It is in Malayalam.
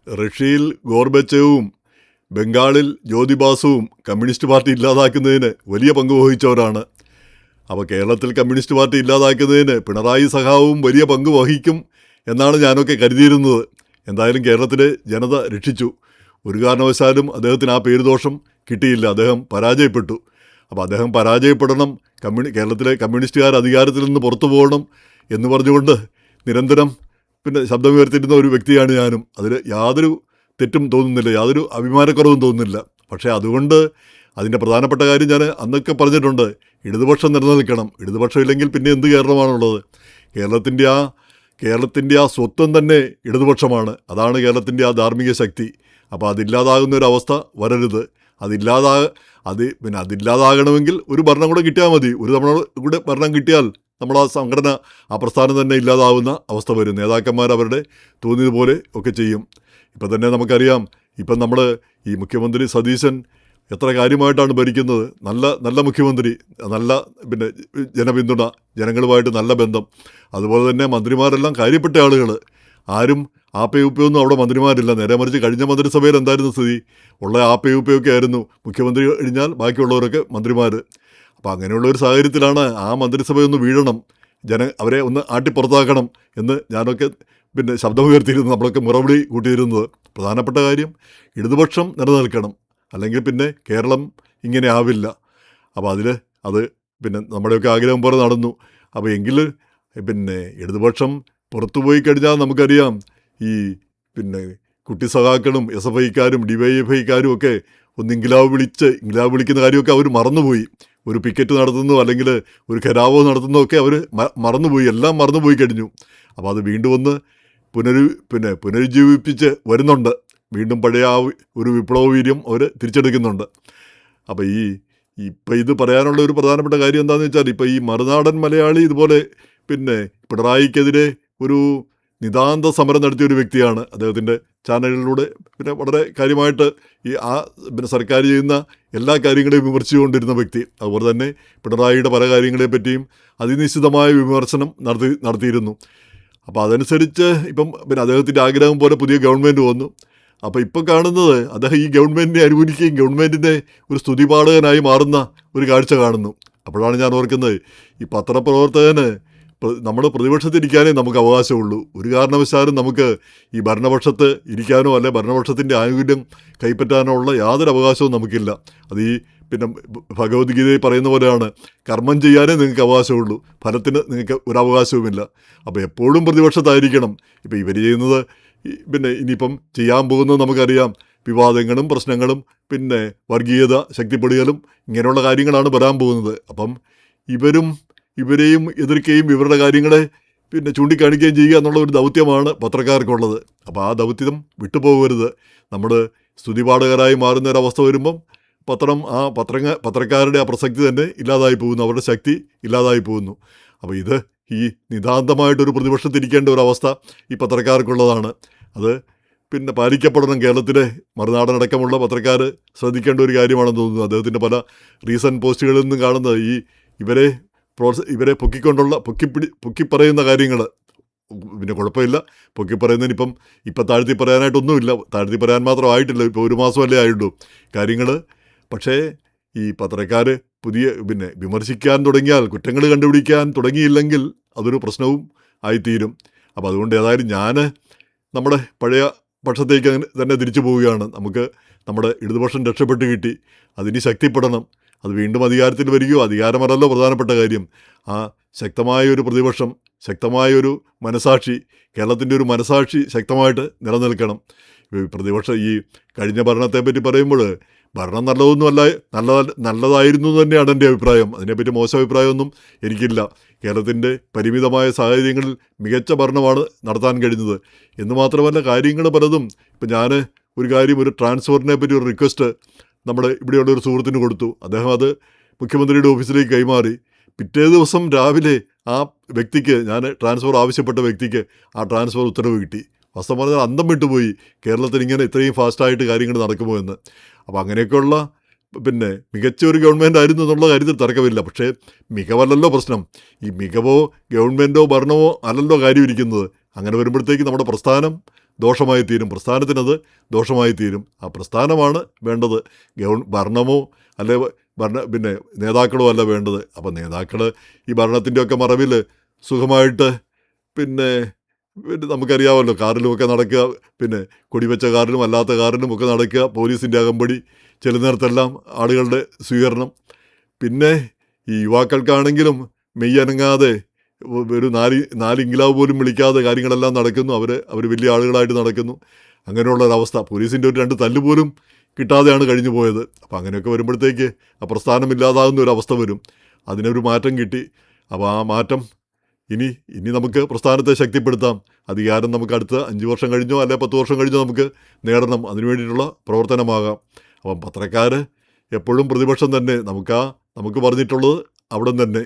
റഷ്യയിൽ ഗോർബച്ചേവും ബംഗാളിൽ ജ്യോതിബാസുവും കമ്മ്യൂണിസ്റ്റ് പാർട്ടി ഇല്ലാതാക്കുന്നതിന് വലിയ പങ്ക് വഹിച്ചവരാണ്. അപ്പോൾ കേരളത്തിൽ കമ്മ്യൂണിസ്റ്റ് പാർട്ടി ഇല്ലാതാക്കുന്നതിന് പിണറായി സഖാവും വലിയ പങ്ക് വഹിക്കും എന്നാണ് ഞാനൊക്കെ കരുതിയിരുന്നത്. എന്തായാലും കേരളത്തിലെ ജനത രക്ഷിച്ചു. ഒരു കാരണവശാലും അദ്ദേഹത്തിന് ആ പേരുദോഷം കിട്ടിയില്ല. അദ്ദേഹം പരാജയപ്പെട്ടു. അപ്പോൾ അദ്ദേഹം പരാജയപ്പെടണം, കേരളത്തിലെ കമ്മ്യൂണിസ്റ്റുകാർ അധികാരത്തിൽ നിന്ന് പുറത്തു പോകണം എന്ന് പറഞ്ഞുകൊണ്ട് നിരന്തരം ശബ്ദമുയർത്തിയിരുന്ന ഒരു വ്യക്തിയാണ് ഞാനും. അതിൽ യാതൊരു തെറ്റും തോന്നുന്നില്ല, യാതൊരു അഭിമാനക്കുറവും തോന്നുന്നില്ല. പക്ഷേ അതുകൊണ്ട് അതിൻ്റെ പ്രധാനപ്പെട്ട കാര്യം ഞാൻ അന്നൊക്കെ പറഞ്ഞിട്ടുണ്ട്, ഇടതുപക്ഷം നിലനിൽക്കണം. ഇടതുപക്ഷം ഇല്ലെങ്കിൽ പിന്നെ എന്ത് കേരളമാണുള്ളത്? കേരളത്തിൻ്റെ ആ സ്വത്വം തന്നെ ഇടതുപക്ഷമാണ്. അതാണ് കേരളത്തിൻ്റെ ആ ധാർമ്മിക ശക്തി. അപ്പോൾ അതില്ലാതാകുന്ന ഒരു അവസ്ഥ വരരുത്. അതില്ലാതാകണമെങ്കിൽ ഒരു ഭരണം കൂടെ കിട്ടിയാൽ മതി. ഒരു തവണ കൂടെ ഭരണം കിട്ടിയാൽ നമ്മൾ ആ സംഘടന, ആ പ്രസ്ഥാനം തന്നെ ഇല്ലാതാവുന്ന അവസ്ഥ വരും. നേതാക്കന്മാർ അവരുടെ തോന്നിയതുപോലെ ഒക്കെ ചെയ്യും. ഇപ്പം തന്നെ നമുക്കറിയാം, ഇപ്പം നമ്മൾ ഈ മുഖ്യമന്ത്രി സതീശൻ എത്ര കാര്യമായിട്ടാണ് ഭരിക്കുന്നത്. നല്ല മുഖ്യമന്ത്രി, നല്ല ജനപിന്തുണ, ജനങ്ങളുമായിട്ട് നല്ല ബന്ധം. അതുപോലെ തന്നെ മന്ത്രിമാരെല്ലാം കാര്യപ്പെട്ട ആളുകൾ. ആരും ആപ്പയുപ്പയൊന്നും അവിടെ മന്ത്രിമാരില്ല. നേരെ മറിച്ച് കഴിഞ്ഞ മന്ത്രിസഭയിൽ എന്തായിരുന്നു സ്ഥിതി? ഉള്ള ആപ്പയുപ്പയൊക്കെ ആയിരുന്നു. മുഖ്യമന്ത്രി കഴിഞ്ഞാൽ ബാക്കിയുള്ളവരൊക്കെ മന്ത്രിമാർ. അപ്പോൾ അങ്ങനെയുള്ള ഒരു സാഹചര്യത്തിലാണ് ആ മന്ത്രിസഭയൊന്ന് വീഴണം, അവരെ ഒന്ന് ആട്ടിപ്പുറത്താക്കണം എന്ന് ഞാനൊക്കെ ശബ്ദമുയർത്തിയിരുന്നു, നമ്മളൊക്കെ മുറവിളി കൂട്ടിയിരുന്നത്. പ്രധാനപ്പെട്ട കാര്യം ഇടതുപക്ഷം നിലനിൽക്കണം, അല്ലെങ്കിൽ പിന്നെ കേരളം ഇങ്ങനെ ആവില്ല. അപ്പോൾ അത് നമ്മുടെയൊക്കെ ആഗ്രഹം പോലെ നടന്നു. അപ്പോൾ എങ്കിൽ ഇടതുപക്ഷം പുറത്തുപോയി കഴിഞ്ഞാൽ നമുക്കറിയാം, ഈ കുട്ടി സഖാക്കളും SFIക്കാരും DYFIക്കാരും ഒക്കെ ഒന്ന് ഇൻക്ലാബ് വിളിക്കുന്ന കാര്യമൊക്കെ അവർ മറന്നുപോയി. ഒരു പിക്കറ്റ് നടത്തുന്നോ അല്ലെങ്കിൽ ഒരു ഖരാവോ നടത്തുന്നോ ഒക്കെ അവർ മറന്നുപോയി, എല്ലാം മറന്നുപോയി കഴിഞ്ഞു. അപ്പോൾ അത് വീണ്ടും ഒന്ന് പുനരുജ്ജീവിപ്പിച്ച് വരുന്നുണ്ട്. വീണ്ടും പഴയ ആ ഒരു വിപ്ലവ വീര്യം അവർ തിരിച്ചെടുക്കുന്നുണ്ട്. അപ്പോൾ ഇപ്പം ഇത് പറയാനുള്ള ഒരു പ്രധാനപ്പെട്ട കാര്യം എന്താണെന്ന് വെച്ചാൽ, ഇപ്പോൾ ഈ മറുനാടൻ മലയാളി ഇതുപോലെ പിണറായിക്കെതിരെ ഒരു നിതാന്ത സമരം നടത്തിയൊരു വ്യക്തിയാണ്. അദ്ദേഹത്തിൻ്റെ ചാനലുകളിലൂടെ വളരെ കാര്യമായിട്ട് സർക്കാർ ചെയ്യുന്ന എല്ലാ കാര്യങ്ങളെയും വിമർശിച്ചുകൊണ്ടിരുന്ന വ്യക്തി. അതുപോലെ തന്നെ പിണറായിയുടെ പല കാര്യങ്ങളെ പറ്റിയും അതിനിശ്ചിതമായ വിമർശനം നടത്തിയിരുന്നു. അപ്പോൾ അതനുസരിച്ച് ഇപ്പം അദ്ദേഹത്തിൻ്റെ ആഗ്രഹം പോലെ പുതിയ ഗവൺമെൻറ് വന്നു. അപ്പോൾ ഇപ്പം കാണുന്നത് അദ്ദേഹം ഈ ഗവൺമെൻറ്റിനെ അനുകൂലിക്കുകയും ഗവൺമെൻറ്റിൻ്റെ ഒരു സ്തുതിപാഠകനായി മാറുന്ന ഒരു കാഴ്ച കാണുന്നു. അപ്പോഴാണ് ഞാൻ ഓർക്കുന്നത്, ഈ പത്രപ്രവർത്തകന് നമ്മൾ പ്രതിപക്ഷത്തിരിക്കാനേ നമുക്ക് അവകാശമുള്ളൂ. ഒരു കാരണവശാലും നമുക്ക് ഈ ഭരണപക്ഷത്ത് ഇരിക്കാനോ അല്ലെ ഭരണപക്ഷത്തിൻ്റെ ആനുകൂല്യം കൈപ്പറ്റാനോ ഉള്ള യാതൊരു അവകാശവും നമുക്കില്ല. അത് ഈ ഭഗവത്ഗീതയിൽ പറയുന്ന പോലെയാണ്, കർമ്മം ചെയ്യാനേ നിങ്ങൾക്ക് അവകാശമുള്ളൂ, ഫലത്തിന് നിങ്ങൾക്ക് ഒരു അവകാശവുമില്ല. അപ്പോൾ എപ്പോഴും പ്രതിപക്ഷത്തായിരിക്കണം. ഇപ്പോൾ ഇവർ ചെയ്യുന്നത് ഇനിയിപ്പം ചെയ്യാൻ പോകുന്നത് നമുക്കറിയാം, വിവാദങ്ങളും പ്രശ്നങ്ങളും വർഗീയത ശക്തിപ്പെടുകയും ഇങ്ങനെയുള്ള കാര്യങ്ങളാണ് വരാൻ പോകുന്നത്. അപ്പം ഇവരെയും എതിർക്കുകയും ഇവരുടെ കാര്യങ്ങളെ ചൂണ്ടിക്കാണിക്കുകയും ചെയ്യുക എന്നുള്ള ഒരു ദൗത്യമാണ് പത്രക്കാർക്കുള്ളത്. അപ്പോൾ ആ ദൗത്യം വിട്ടുപോകരുത്. നമ്മൾ സ്തുതിപാഠകരായി മാറുന്ന ഒരവസ്ഥ വരുമ്പം പത്രക്കാരുടെ ആ പ്രസക്തി തന്നെ ഇല്ലാതായി പോകുന്നു, അവരുടെ ശക്തി ഇല്ലാതായി പോകുന്നു. അപ്പോൾ ഈ നിതാന്തമായിട്ടൊരു പ്രതിപക്ഷത്തിരിക്കേണ്ട ഒരവസ്ഥ ഈ പത്രക്കാർക്കുള്ളതാണ്. അത് പാലിക്കപ്പെടണം. കേരളത്തിലെ മറുനാടനടക്കമുള്ള പത്രക്കാർ ശ്രദ്ധിക്കേണ്ട ഒരു കാര്യമാണെന്ന് തോന്നുന്നു. അദ്ദേഹത്തിൻ്റെ പല റീസെൻറ്റ് പോസ്റ്റുകളിൽ നിന്നും കാണുന്നത് ഇവരെ പൊക്കിപ്പറയുന്ന കാര്യങ്ങൾ. കുഴപ്പമില്ല, പൊക്കിപ്പറയുന്നതിന് ഇപ്പം താഴ്ത്തി പറയാനായിട്ടൊന്നുമില്ല. താഴ്ത്തി പറയാൻ മാത്രമായിട്ടില്ല, ഇപ്പോൾ ഒരു മാസമല്ലേ ആയിട്ടുള്ളൂ കാര്യങ്ങൾ. പക്ഷേ ഈ പത്രക്കാർ വിമർശിക്കാൻ തുടങ്ങിയാൽ, കുറ്റങ്ങൾ കണ്ടുപിടിക്കാൻ തുടങ്ങിയില്ലെങ്കിൽ അതൊരു പ്രശ്നവും ആയിത്തീരും. അപ്പോൾ അതുകൊണ്ട് ഏതായാലും ഞാൻ നമ്മുടെ പഴയ പക്ഷത്തേക്ക് തന്നെ തിരിച്ചു പോവുകയാണ്. നമുക്ക് നമ്മുടെ ഇടതുപക്ഷം രക്ഷപ്പെട്ട് കിട്ടി, അതിന് ശക്തിപ്പെടണം. അത് വീണ്ടും അധികാരത്തിൽ വരികയോ, അധികാരമല്ലല്ലോ പ്രധാനപ്പെട്ട കാര്യം, ആ ശക്തമായൊരു പ്രതിപക്ഷം, ശക്തമായൊരു മനസാക്ഷി, കേരളത്തിൻ്റെ ഒരു മനസാക്ഷി ശക്തമായിട്ട് നിലനിൽക്കണം. പ്രതിപക്ഷം ഈ കഴിഞ്ഞ ഭരണത്തെപ്പറ്റി പറയുമ്പോൾ ഭരണം നല്ലതായിരുന്നു തന്നെയാണ് എൻ്റെ അഭിപ്രായം. അതിനെപ്പറ്റി മോശം അഭിപ്രായമൊന്നും എനിക്കില്ല. കേരളത്തിൻ്റെ പരിമിതമായ സാഹചര്യങ്ങളിൽ മികച്ച ഭരണമാണ് നടത്താൻ കഴിഞ്ഞത് എന്ന് മാത്രമല്ല, കാര്യങ്ങൾ പലതും ഇപ്പം ഞാൻ ഒരു ട്രാൻസ്ഫറിനെ പറ്റി ഒരു റിക്വസ്റ്റ് നമ്മുടെ ഇവിടെയുള്ള ഒരു സുഹൃത്തിന് കൊടുത്തു. അദ്ദേഹം അത് മുഖ്യമന്ത്രിയുടെ ഓഫീസിലേക്ക് കൈമാറി. പിറ്റേ ദിവസം രാവിലെ ആ വ്യക്തിക്ക്, ഞാൻ ട്രാൻസ്ഫർ ആവശ്യപ്പെട്ട വ്യക്തിക്ക് ആ ട്രാൻസ്ഫർ ഉത്തരവ് കിട്ടി. വാസ്തവം പറഞ്ഞാൽ അന്തം വിട്ടുപോയി, കേരളത്തിൽ ഇങ്ങനെ ഇത്രയും ഫാസ്റ്റായിട്ട് കാര്യങ്ങൾ നടക്കുമോ എന്ന്. അപ്പോൾ അങ്ങനെയൊക്കെയുള്ള മികച്ച ഒരു ഗവൺമെൻറ് ആയിരുന്നു എന്നുള്ള കാര്യത്തിൽ തർക്കമില്ല. പക്ഷേ മികവല്ലല്ലോ പ്രശ്നം. ഈ മികവോ ഗവൺമെൻറ്റോ ഭരണമോ അല്ലല്ലോ കാര്യം ഇരിക്കുന്നത്. അങ്ങനെ വരുമ്പോഴത്തേക്ക് നമ്മുടെ പ്രസ്ഥാനം ദോഷമായി തീരും, പ്രസ്ഥാനത്തിനത് ദോഷമായി തീരും. ആ പ്രസ്ഥാനമാണ് വേണ്ടത്, ഭരണമോ അല്ലെ പിന്നെ നേതാക്കളോ അല്ല വേണ്ടത്. അപ്പം നേതാക്കൾ ഈ ഭരണത്തിൻ്റെയൊക്കെ മറവിൽ സുഖമായിട്ട് പിന്നെ നമുക്കറിയാമല്ലോ, കാറിലുമൊക്കെ നടക്കുക, പിന്നെ കൊടിവെച്ച കാറിലും അല്ലാത്ത കാറിലും ഒക്കെ നടക്കുക, പോലീസിൻ്റെ അകമ്പടി, ചെല്ലുന്നിടത്തെല്ലാം ആളുകളുടെ സ്വീകരണം. പിന്നെ ഈ യുവാക്കൾക്കാണെങ്കിലും മെയ്യനങ്ങാതെ ഒരു നാല് ഇംഗ്ലാവ് പോലും വിളിക്കാതെ കാര്യങ്ങളെല്ലാം നടക്കുന്നു. അവർ വലിയ ആളുകളായിട്ട് നടക്കുന്നു. അങ്ങനെയുള്ളൊരവസ്ഥ, പോലീസിൻ്റെ ഒരു 2 തല്ല് പോലും കിട്ടാതെയാണ് കഴിഞ്ഞു പോയത്. അപ്പം അങ്ങനെയൊക്കെ വരുമ്പോഴത്തേക്ക് ആ പ്രസ്ഥാനമില്ലാതാകുന്ന ഒരവസ്ഥ വരും. അതിനൊരു മാറ്റം കിട്ടി. അപ്പോൾ ആ മാറ്റം ഇനി നമുക്ക് പ്രസ്ഥാനത്തെ ശക്തിപ്പെടുത്താം. അധികാരം നമുക്ക് അടുത്ത 5 വർഷം കഴിഞ്ഞോ അല്ലെ 10 വർഷം കഴിഞ്ഞോ നമുക്ക് നേടണം. അതിനു വേണ്ടിയിട്ടുള്ള പ്രവർത്തനമാകാം. അപ്പം പത്രക്കാർ എപ്പോഴും പ്രതിപക്ഷം തന്നെ, നമുക്ക് പറഞ്ഞിട്ടുള്ളത് അവിടെ തന്നെ.